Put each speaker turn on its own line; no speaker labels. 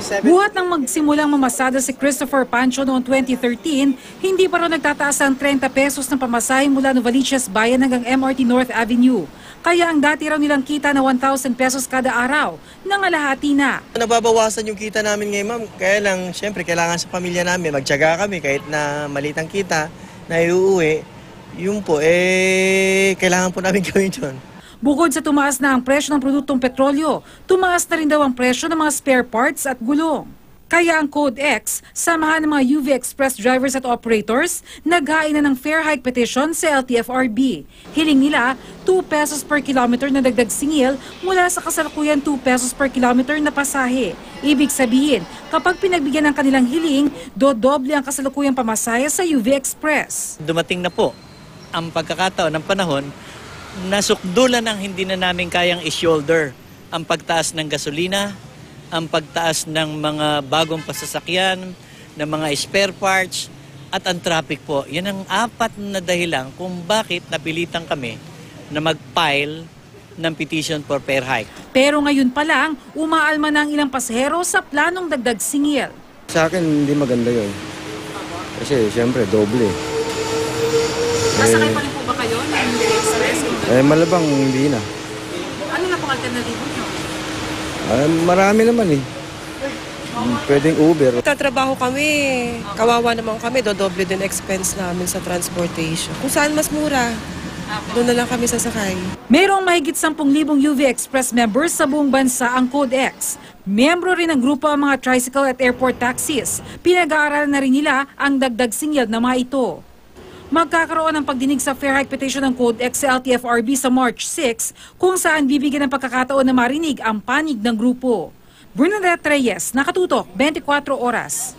Buhat ng magsimulang mamasada si Christopher Pancho noong 2013, hindi pa raw nagtataas ang 30 pesos ng pamasahe mula Novaliches Bayan hanggang MRT North Avenue. Kaya ang dati raw nilang kita na 1,000 pesos kada araw, nangalahati na.
Nababawasan yung kita namin ngayon, ma'am. Kaya lang, syempre, kailangan sa pamilya namin, magtiyaga kami kahit na maliit ang kita na iuwi. Yun po, kailangan po namin gawin yun.
Bukod sa tumaas na ang presyo ng produktong petrolyo, tumaas na rin daw ang presyo ng mga spare parts at gulong. Kaya ang Code X, samahan ng mga UV Express drivers at operators, naghain na ng fair hike petition sa LTFRB. Hiling nila 2 pesos per kilometer na dagdag singil mula sa kasalukuyan 2 pesos per kilometer na pasahe. Ibig sabihin, kapag pinagbigyan ng kanilang hiling, dodoble ang kasalukuyang pamasahe sa UV Express.
Dumating na po ang pagkakataon ng panahon na sukdulan ng hindi na namin kayang i-shoulder ang pagtaas ng gasolina, ang pagtaas ng mga bagong pasasakyan, ng mga spare parts, at ang traffic po. Yan ang 4 na dahilan kung bakit napilitan kami na mag-file ng petition for fair hike.
Pero ngayon pa lang, umaalma na ang ilang pasahero sa planong dagdag singil.
Sa akin, hindi maganda yun. Kasi, siyempre, doble.
Nasakay pa rin po ba kayo ng UV Express?
Malabang hindi na.
Ano na pong alternatibo nyo?
Marami naman eh. Pwedeng Uber.
Tatrabaho kami, kawawa naman kami, dodoble din expense namin sa transportation. Kung saan mas mura, doon na lang kami sasakay.
Mayroong mahigit 10,000 UV Express members sa buong bansa ang Code X. Membro rin ng grupo ang mga tricycle at airport taxis. Pinag-aaralan na rin nila ang dagdag singil na mga ito. Magkakaroon ng pagdinig sa fair hike petition ng Code X sa LTFRB sa March 6 kung saan bibigyan ng pagkakataon na marinig ang panig ng grupo. Bernadette Reyes, Nakatutok, 24 Oras.